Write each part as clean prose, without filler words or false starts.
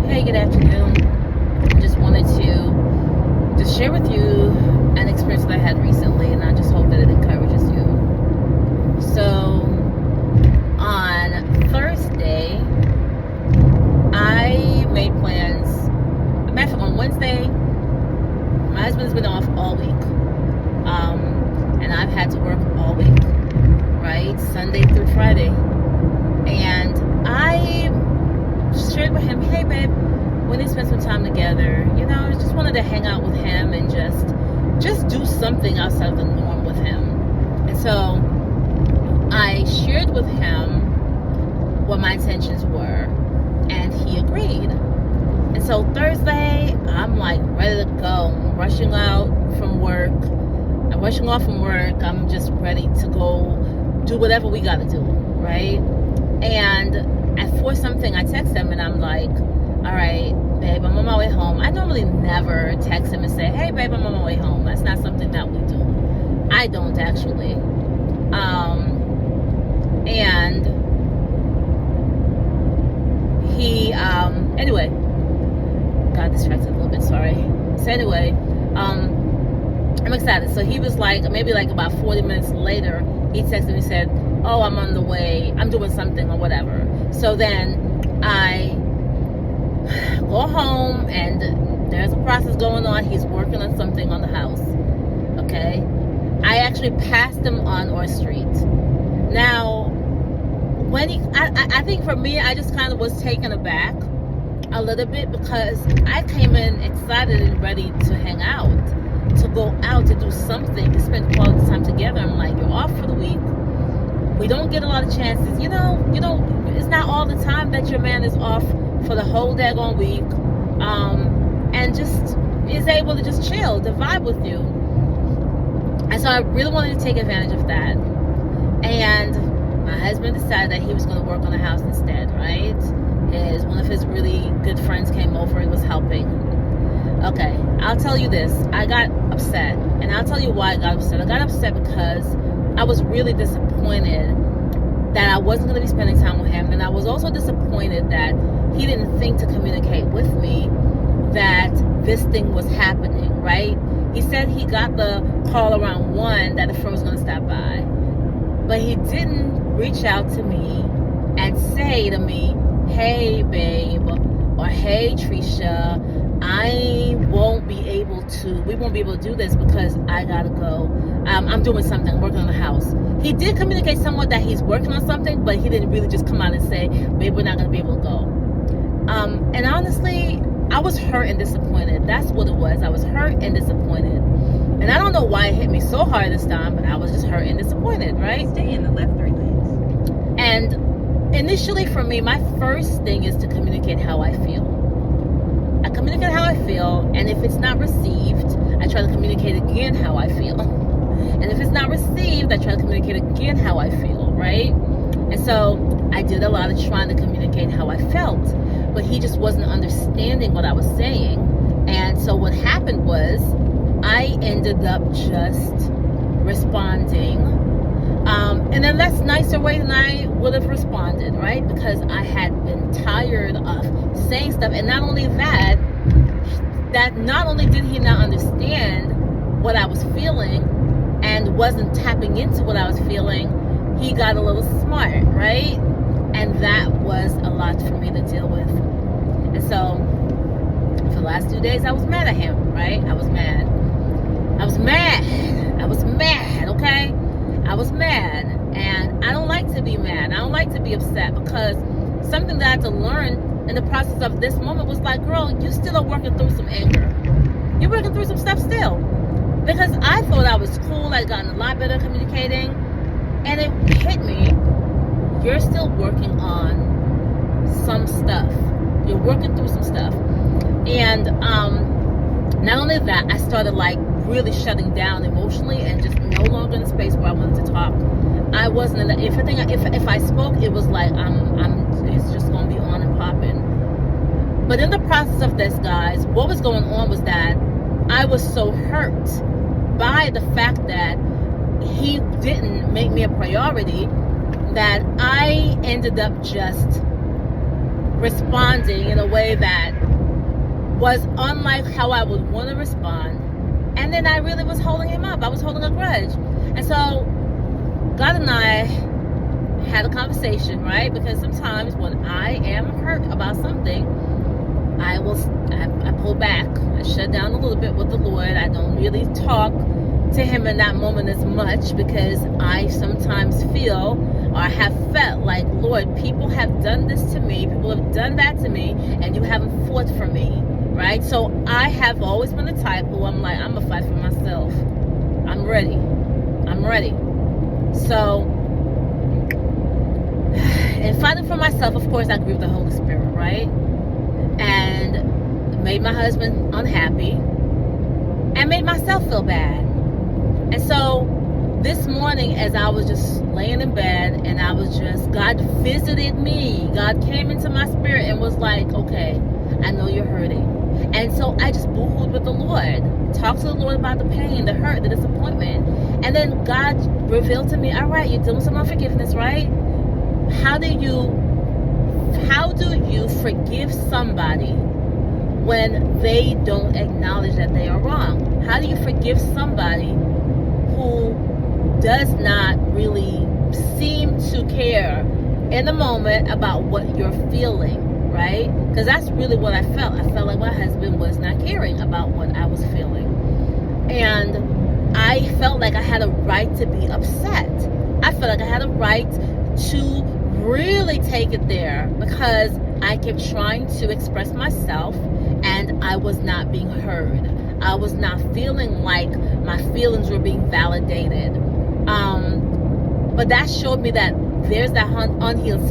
Hey, good afternoon. I just wanted to just share with you an experience that I had recently, and I just hope that it encourages you. So, on Thursday, I made plans. Matter of fact, on Wednesday, my husband's been off all week, and I've had to work all week, right? Sunday through Friday, and I shared with him, hey babe, we need to spend some time together. I just wanted to hang out with him and just do something outside of the norm with him. And so I shared with him what my intentions were, and he agreed. And so Thursday, I'm like ready to go. I'm rushing out from work. I'm rushing off from work. I'm just ready to go do whatever we gotta do, right? And at 4 something, I text him and I'm like, all right, babe, I'm on my way home. I normally never text him and say, hey, babe, I'm on my way home. That's not something that we do. I don't actually. And he, anyway, got distracted a little bit, sorry. So anyway, I'm excited. So he was like, maybe like about 40 minutes later, he texted me and said, oh, I'm on the way, I'm doing something or whatever. So then I go home and there's a process going on. He's working on something on the house. Okay. I actually passed him on our street. Now, when I think for me, I just kind of was taken aback a little bit because I came in excited and ready to hang out, to go out, to do something, to spend quality time together. I'm like, you're off for the week. We don't get a lot of chances. It's not all the time that your man is off for the whole daggone week, and just is able to just chill, to vibe with you. And so I really wanted to take advantage of that. And my husband decided that he was going to work on the house instead, right? One of his really good friends came over and was helping. Okay, I'll tell you this. I got upset, and I'll tell you why I got upset. I got upset because I was really disappointed that I wasn't going to be spending time with him, and I was also disappointed that he didn't think to communicate with me that this thing was happening, right? He said he got the call around 1 that the friend was going to stop by, but he didn't reach out to me and say to me, hey babe, or hey Trisha, we won't be able to do this because I gotta go. I'm doing something, working on the house. He did communicate somewhat that he's working on something, but he didn't really just come out and say, babe, we're not gonna be able to go. And honestly, I was hurt and disappointed. That's what it was. I was hurt and disappointed. And I don't know why it hit me so hard this time, but I was just hurt and disappointed, right? Stay in the left 3 lanes. And initially for me, my first thing is to communicate how I feel. I communicate how I feel, and if it's not received, I try to communicate again how I feel. And if it's not received, I try to communicate again how I feel, right? And so I did a lot of trying to communicate how I felt, but he just wasn't understanding what I was saying. And so what happened was I ended up just responding in a less nicer way than I would have responded, right? Because I had been tired of saying stuff. And not only that not only did he not understand what I was feeling and wasn't tapping into what I was feeling, he got a little smart, right? And that was a lot for me to deal with. And so for the last 2 days, I was mad at him, right? I was mad, okay? I was mad. And I don't like to be mad. I don't like to be upset, because something that I had to learn in the process of this moment was like, girl, you still are working through some anger. You're working through some stuff still. Because I thought I was cool. I'd gotten a lot better at communicating. And it hit me. You're still working on some stuff. You're working through some stuff. And not only that, I started like really shutting down emotionally and just no longer in a space where I wanted to talk. I wasn't in the, if I spoke, it was like it's just gonna be on and popping. But in the process of this, guys, what was going on was that I was so hurt by the fact that he didn't make me a priority that I ended up just responding in a way that was unlike how I would want to respond. And then I really was holding him up. I was holding a grudge. And so God and I had a conversation, right? Because sometimes when I am hurt about something, I pull back. I shut down a little bit with the Lord. I don't really talk to him in that moment as much, because I sometimes feel or have felt like, Lord, people have done this to me, people have done that to me, and you haven't fought for me, right? So I have always been the type who I'm like, I'm gonna fight for myself. I'm ready. So in fighting for myself, of course, I grieve the Holy Spirit, right? And made my husband unhappy and made myself feel bad. And so this morning, as I was just laying in bed and God visited me. God came into my spirit and was like, okay, I know you're hurting. And so I just boo-hooed with the Lord. Talked to the Lord about the pain, the hurt, the disappointment. And then God revealed to me, all right, you're doing some unforgiveness, right? How do you forgive somebody when they don't acknowledge that they are wrong? How do you forgive somebody who does not really seem to care in the moment about what you're feeling, right? Because that's really what I felt. I felt like my husband was not caring about what I was feeling. And I felt like I had a right to be upset. I felt like I had a right to really take it there, because I kept trying to express myself and I was not being heard. I was not feeling like my feelings were being validated. But that showed me that there's that unhealed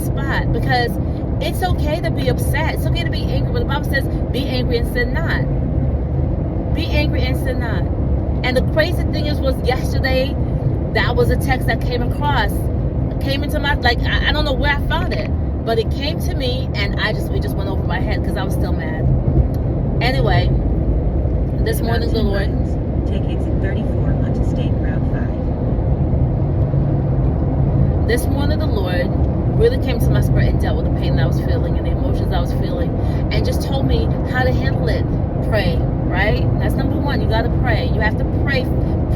spot. Because it's okay to be upset. It's okay to be angry. But the Bible says, be angry and sin not. Be angry and sin not. And the crazy thing was yesterday, that was a text that came into my, I don't know where I found it, but it came to me, and it just went over my head because I was still mad. Anyway, this morning the Lord, take exit 34 onto State Route 5. This morning the Lord really came to my spirit and dealt with the pain that I was feeling and the emotions I was feeling, and just told me how to handle it. Pray, right? That's number one. You got to pray. You have to pray.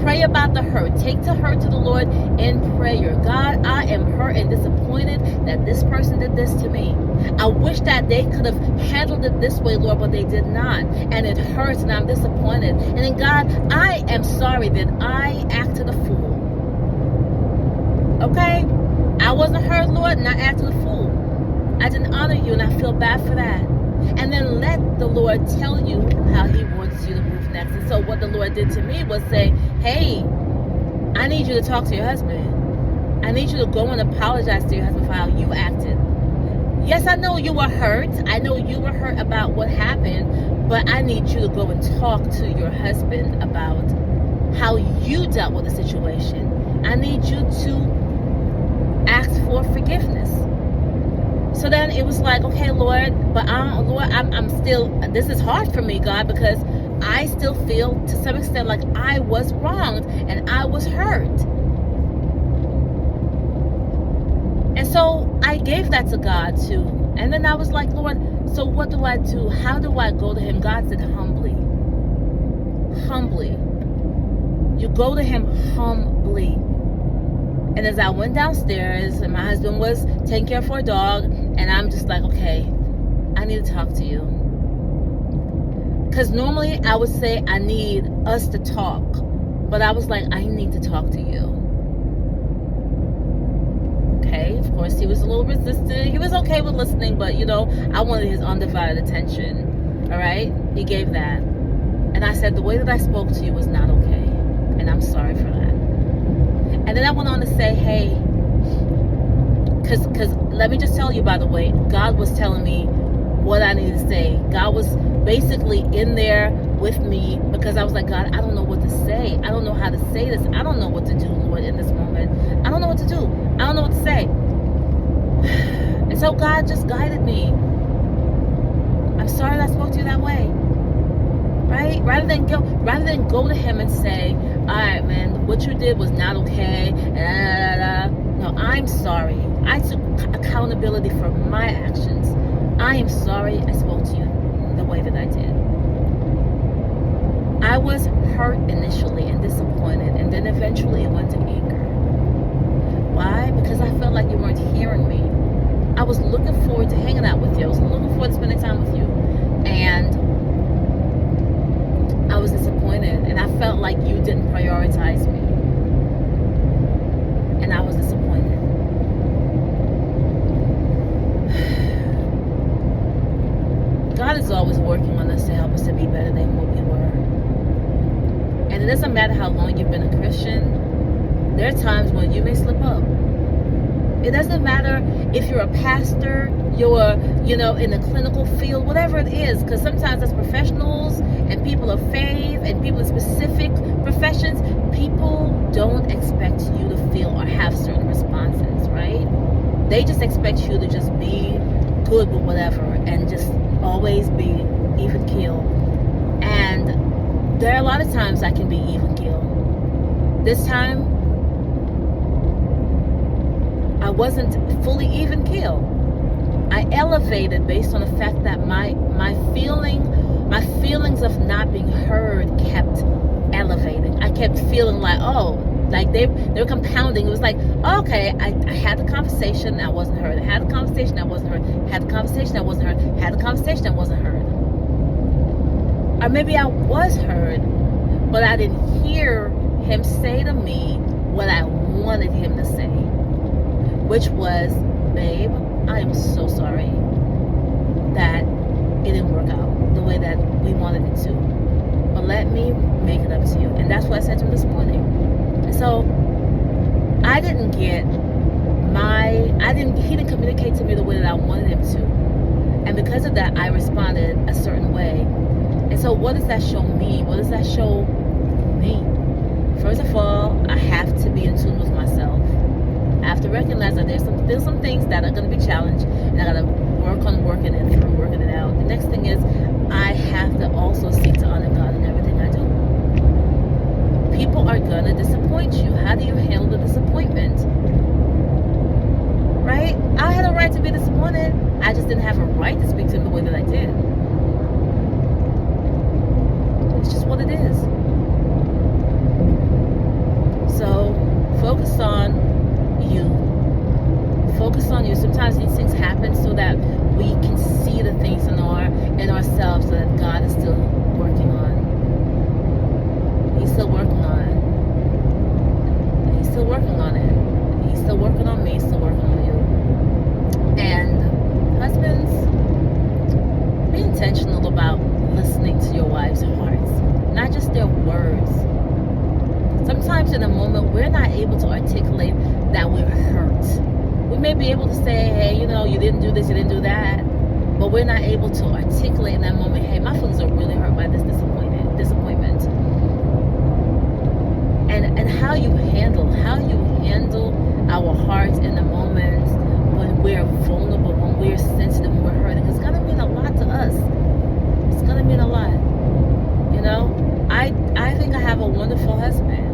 Pray about the hurt. Take the hurt to the Lord in prayer. God, I am hurt and disappointed that this person did this to me. I wish that they could have handled it this way, Lord, but they did not. And it hurts and I'm disappointed. And then, God, I am sorry that I acted a fool. Okay? I wasn't hurt, Lord, and I acted a fool. I didn't honor you, and I feel bad for that. And then let the Lord tell you how he wants you to move next. And so what the Lord did to me was say, hey, I need you to talk to your husband. I need you to go and apologize to your husband for how you acted. Yes, I know you were hurt. I know you were hurt about what happened, but I need you to go and talk to your husband about how you dealt with the situation. I need you to ask for forgiveness. So then it was like, okay, Lord, but I'm still, this is hard for me, God, because I still feel to some extent like I was wronged and I was hurt. And so I gave that to God too. And then I was like, Lord, so what do I do? How do I go to him? God said, humbly. Humbly. You go to him humbly. And as I went downstairs, and my husband was taking care of our dog, and I'm just like, okay, I need to talk to you. Because normally I would say I need us to talk. But I was like, I need to talk to you. Okay, of course, he was a little resistant. He was okay with listening, but, I wanted his undivided attention. All right? He gave that. And I said, the way that I spoke to you was not okay. And I'm sorry for that. And then I went on to say, hey, because let me just tell you, by the way, God was telling me what I needed to say. God was basically in there with me, because I was like, God, I don't know what to say. I don't know how to say this. I don't know what to do, Lord, in this moment. I don't know what to do. I don't know what to say. And so God just guided me. I'm sorry that I spoke to you that way. Right? Rather than go to him and say, all right, man, what you did was not okay. No, I'm sorry. I took accountability for my actions. I am sorry I spoke to you the way that I did. I was hurt initially and disappointed, and then eventually it went to anger. Why? Because I felt like you weren't hearing me. I was looking forward to hanging out with you. I was looking forward to spending time with you. And I was disappointed, and I felt like you didn't prioritize me. And I was disappointed. God is always working on us to help us to be better than what we were. And it doesn't matter how long you've been a Christian. There are times when you may slip up. It doesn't matter if you're a pastor, you're, in the clinical field, whatever it is, because sometimes as professionals and people of faith and people in specific professions, people don't expect you to feel or have certain responses, right? They just expect you to just be good with whatever and just always be even keel. And there are a lot of times I can be even keel. This time, I wasn't fully even keel. I elevated based on the fact that my feelings of not being heard kept elevating. I kept feeling like, they were compounding. It was like, okay, I had the conversation, I wasn't heard. I had the conversation, I wasn't heard. Had the conversation, I wasn't heard. Had the conversation, I wasn't heard. Or maybe I was heard, but I didn't hear him say to me what I wanted him to say, which was, babe, I am so sorry that it didn't work out the way that we wanted it to. But let me make it up to you. And that's what I said to him this morning. And so he didn't communicate to me the way that I wanted him to. And because of that, I responded a certain way. And so what does that show me? What does that show me? First of all, I have to be in tune with myself. I have to recognize that there's some things that are going to be challenged, and I got to work on working it through, working it out. The next thing is I have to also seek to honor God in everything I do. People are going to disappoint you. How do you handle the disappointment? Right? I had a right to be disappointed. I just didn't have a right to speak to him the way that I did. It's just what it is. So focus on you. Focus on you. Sometimes these things happen so that we can see the things in ourselves that God is still working on. He's still working on it. He's still working on it. He's still working on me. He's still working on you. And husbands, be intentional about listening to your wives' hearts, not just their words. Sometimes in a moment, we're not able to articulate that we're hurt. We may be able to say, hey, you didn't do this, you didn't do that. But we're not able to articulate in that moment, hey, my feelings are really hurt by this disappointment. And how you handle our hearts in the moment when we're vulnerable, when we're sensitive, when we're hurting, it's going to mean a lot to us. It's going to mean a lot. I think I have a wonderful husband.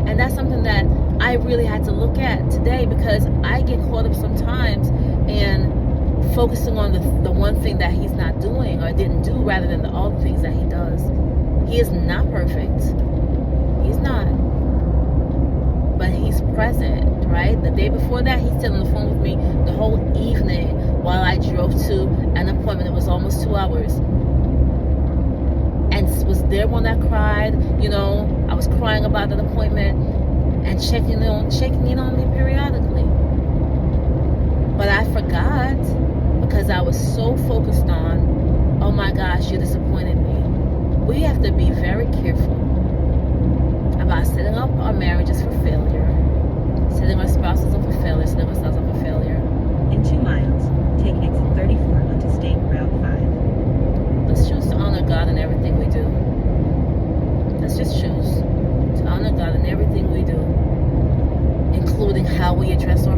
And that's something that I really had to look at today, because I get caught up sometimes in focusing on the one thing that he's not doing or didn't do rather than all the things that he does. He is not perfect. He's not. But he's present, right? The day before that, he's still on the phone with me the whole evening while I drove to an appointment. It was almost 2 hours. And was there when I cried. I was crying about that appointment and checking in on me periodically. But I forgot because I was so focused on, oh my gosh, you disappointed me. We have to be very careful about setting up our marriages for failure, setting our spouses up for failure, setting ourselves up for failure. In 2 miles, take exit 34 onto State Route 5. Let's choose to honor God in everything we do. Let's just choose to honor God in everything we do, including how we address our